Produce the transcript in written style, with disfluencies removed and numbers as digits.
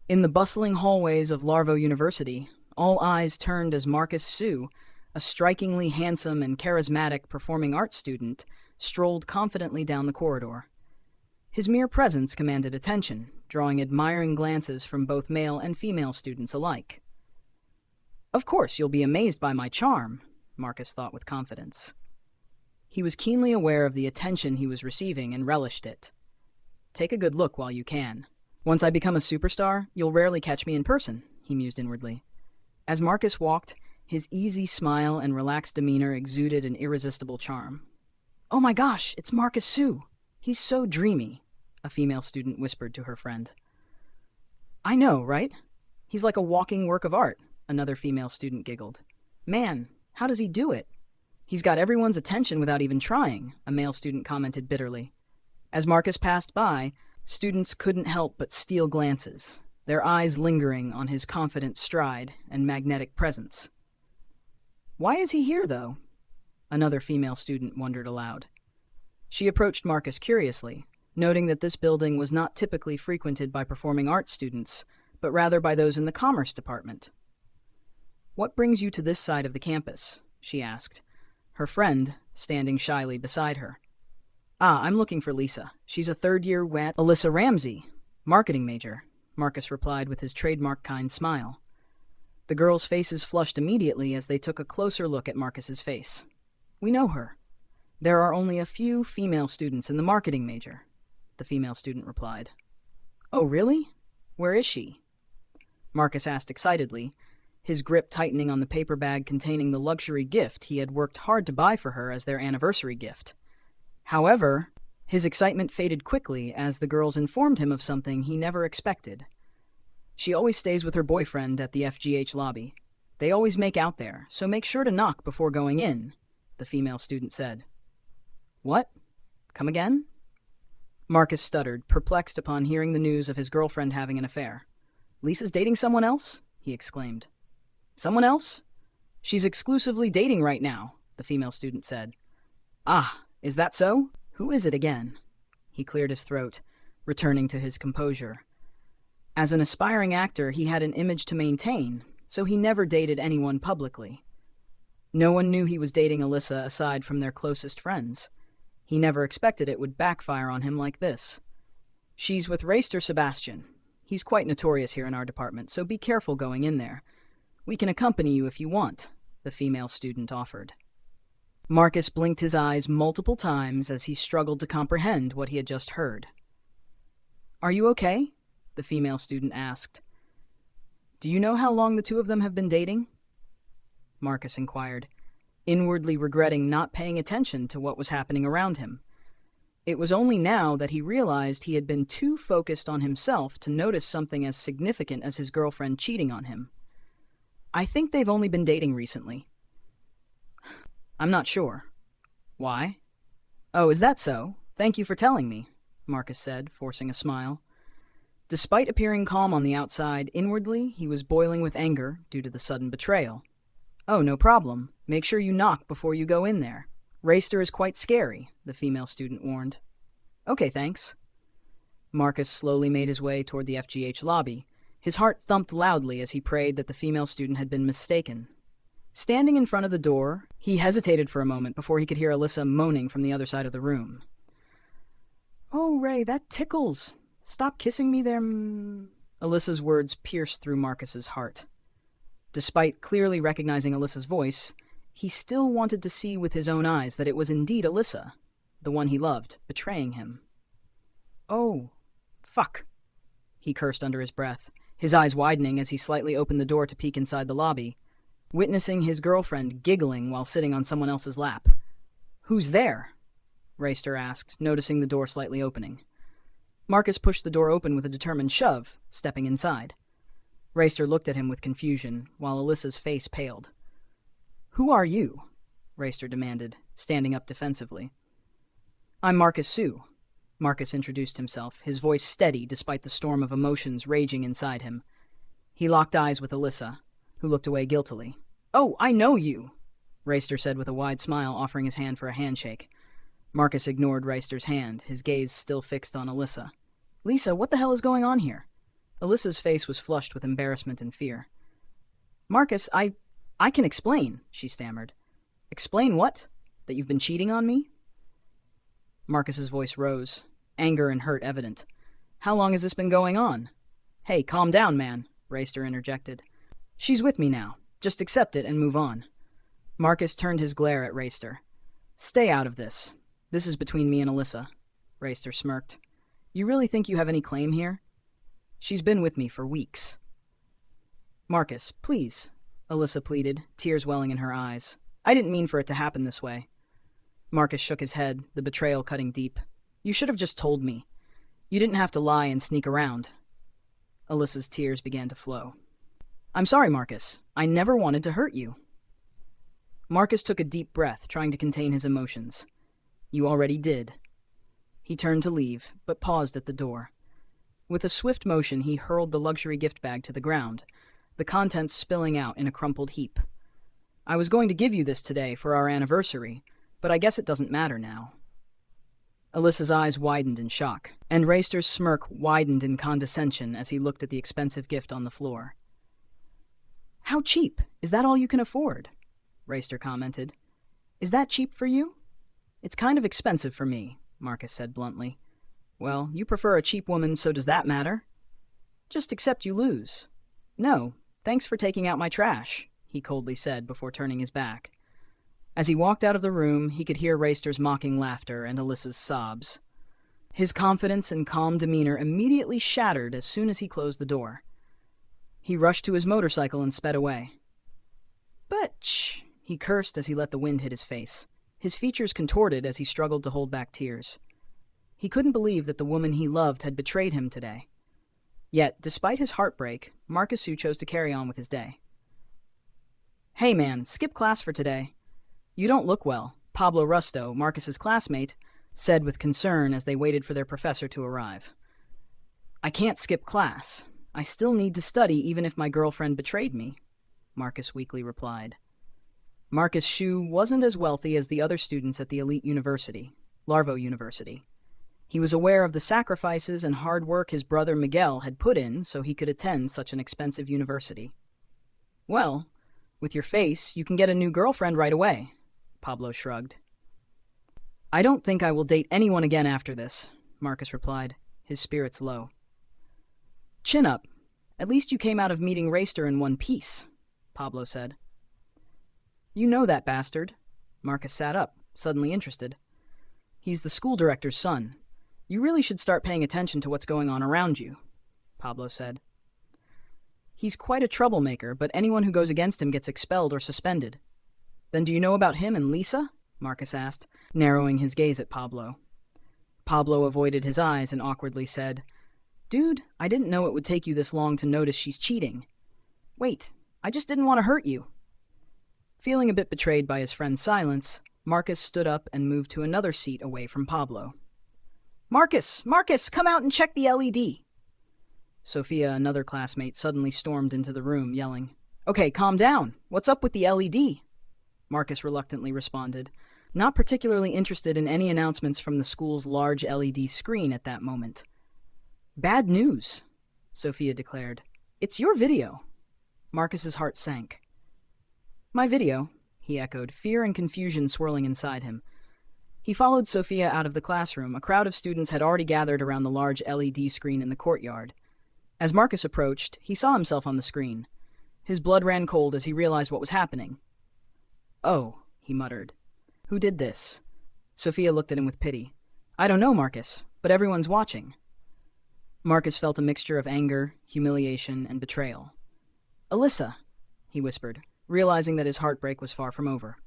In the bustling hallways of Larvo University, all eyes turned as Marcus Sue, a strikingly handsome and charismatic performing arts student, strolled confidently down the corridor. His mere presence commanded attention, drawing admiring glances from both male and female students alike. "Of course you'll be amazed by my charm," Marcus thought with confidence. He was keenly aware of the attention he was receiving and relished it. "Take a good look while you can. Once I become a superstar, you'll rarely catch me in person," he mused inwardly. As Marcus walked, his easy smile and relaxed demeanor exuded an irresistible charm. "Oh my gosh, it's Marcus Sue! He's so dreamy," a female student whispered to her friend. "I know, right? He's like a walking work of art," another female student giggled. "Man, how does he do it? He's got everyone's attention without even trying," a male student commented bitterly. As Marcus passed by, students couldn't help but steal glances, their eyes lingering on his confident stride and magnetic presence. "Why is he here, though?" another female student wondered aloud. She approached Marcus curiously, noting that this building was not typically frequented by performing arts students, but rather by those in the commerce department. "What brings you to this side of the campus?" she asked, her friend standing shyly beside her. "I'm looking for Lisa. She's a third-year wet." "Alyssa Ramsey, marketing major," Marcus replied with his trademark kind smile. The girls' faces flushed immediately as they took a closer look at Marcus's face. "We know her. There are only a few female students in the marketing major," the female student replied. "Oh, really? Where is she?" Marcus asked excitedly, his grip tightening on the paper bag containing the luxury gift he had worked hard to buy for her as their anniversary gift. However, his excitement faded quickly as the girls informed him of something he never expected. "She always stays with her boyfriend at the FGH lobby. They always make out there, so make sure to knock before going in," the female student said. "What? Come again?" Marcus stuttered, perplexed upon hearing the news of his girlfriend having an affair. "Lisa's dating someone else?" he exclaimed. "Someone else? She's exclusively dating right now," the female student said. "Ah, is that so? Who is it again?" He cleared his throat, returning to his composure. As an aspiring actor, he had an image to maintain, so he never dated anyone publicly. No one knew he was dating Alyssa aside from their closest friends. He never expected it would backfire on him like this. "She's with Reyster Sebastian. He's quite notorious here in our department, so be careful going in there. We can accompany you if you want," the female student offered. Marcus blinked his eyes multiple times as he struggled to comprehend what he had just heard. "Are you okay?" the female student asked. "Do you know how long the two of them have been dating?" Marcus inquired, inwardly regretting not paying attention to what was happening around him. It was only now that he realized he had been too focused on himself to notice something as significant as his girlfriend cheating on him. "I think they've only been dating recently." "I'm not sure." "Why?" "Oh, is that so? Thank you for telling me," Marcus said, forcing a smile. Despite appearing calm on the outside, inwardly he was boiling with anger due to the sudden betrayal. "Oh, no problem. Make sure you knock before you go in there. Reyster is quite scary," the female student warned. "Okay, thanks." Marcus slowly made his way toward the FGH lobby. His heart thumped loudly as he prayed that the female student had been mistaken. Standing in front of the door, he hesitated for a moment before he could hear Alyssa moaning from the other side of the room. "Oh, Ray, that tickles. Stop kissing me there." Alyssa's words pierced through Marcus's heart. Despite clearly recognizing Alyssa's voice, he still wanted to see with his own eyes that it was indeed Alyssa, the one he loved, betraying him. "Oh, fuck," he cursed under his breath, his eyes widening as he slightly opened the door to peek inside the lobby, witnessing his girlfriend giggling while sitting on someone else's lap. "Who's there?" Reyster asked, noticing the door slightly opening. Marcus pushed the door open with a determined shove, stepping inside. Reyster looked at him with confusion, while Alyssa's face paled. "Who are you?" Reyster demanded, standing up defensively. "I'm Marcus Sue." Marcus introduced himself, his voice steady despite the storm of emotions raging inside him. He locked eyes with Alyssa, who looked away guiltily. "Oh, I know you," Reyster said with a wide smile, offering his hand for a handshake. Marcus ignored Reyster's hand, his gaze still fixed on Alyssa. "Lisa, what the hell is going on here?" Alyssa's face was flushed with embarrassment and fear. Marcus, I can explain, she stammered. Explain what? That you've been cheating on me? Marcus's voice rose, anger and hurt evident. How long has this been going on? Hey, calm down, man, Reyster interjected. She's with me now. Just accept it and move on. Marcus turned his glare at Reyster. Stay out of this. This is between me and Alyssa. Reyster smirked. You really think you have any claim here? She's been with me for weeks. Marcus, please, Alyssa pleaded, tears welling in her eyes. I didn't mean for it to happen this way. Marcus shook his head, the betrayal cutting deep. You should have just told me. You didn't have to lie and sneak around. Alyssa's tears began to flow. I'm sorry, Marcus. I never wanted to hurt you. Marcus took a deep breath, trying to contain his emotions. You already did. He turned to leave, but paused at the door. With a swift motion, he hurled the luxury gift bag to the ground, the contents spilling out in a crumpled heap. I was going to give you this today for our anniversary, but I guess it doesn't matter now. Alyssa's eyes widened in shock, and Reyster's smirk widened in condescension as he looked at the expensive gift on the floor. How cheap? Is that all you can afford? Reyster commented. Is that cheap for you? It's kind of expensive for me, Marcus said bluntly. Well, you prefer a cheap woman, so does that matter? Just accept you lose. No, thanks for taking out my trash, he coldly said before turning his back. As he walked out of the room, he could hear Reyster's mocking laughter and Alyssa's sobs. His confidence and calm demeanor immediately shattered as soon as he closed the door. He rushed to his motorcycle and sped away. Bitch! He cursed as he let the wind hit his face. His features contorted as he struggled to hold back tears. He couldn't believe that the woman he loved had betrayed him today. Yet, despite his heartbreak, Marcus chose to carry on with his day. Hey man, skip class for today. You don't look well, Pablo Rusto, Marcus's classmate, said with concern as they waited for their professor to arrive. I can't skip class. I still need to study even if my girlfriend betrayed me, Marcus weakly replied. Marcus Shu wasn't as wealthy as the other students at the elite university, Larvo University. He was aware of the sacrifices and hard work his brother Miguel had put in so he could attend such an expensive university. Well, with your face, you can get a new girlfriend right away, Pablo shrugged. I don't think I will date anyone again after this, Marcus replied, his spirits low. Chin up. At least you came out of meeting Reyster in one piece, Pablo said. You know that bastard. Marcus sat up, suddenly interested. He's the school director's son. You really should start paying attention to what's going on around you, Pablo said. He's quite a troublemaker, but anyone who goes against him gets expelled or suspended. Then do you know about him and Lisa? Marcus asked, narrowing his gaze at Pablo. Pablo avoided his eyes and awkwardly said, Dude, I didn't know it would take you this long to notice she's cheating. Wait, I just didn't want to hurt you. Feeling a bit betrayed by his friend's silence, Marcus stood up and moved to another seat away from Pablo. Marcus, come out and check the LED. Sophia, another classmate, suddenly stormed into the room, yelling, Okay, calm down. What's up with the LED? Marcus reluctantly responded, not particularly interested in any announcements from the school's large LED screen at that moment. Bad news, Sophia declared. It's your video. Marcus's heart sank. My video, he echoed, fear and confusion swirling inside him. He followed Sophia out of the classroom. A crowd of students had already gathered around the large LED screen in the courtyard. As Marcus approached, he saw himself on the screen. His blood ran cold as he realized what was happening. Oh, he muttered. Who did this? Sophia looked at him with pity. I don't know, Marcus, but everyone's watching. Marcus felt a mixture of anger, humiliation, and betrayal. Alyssa, he whispered, realizing that his heartbreak was far from over.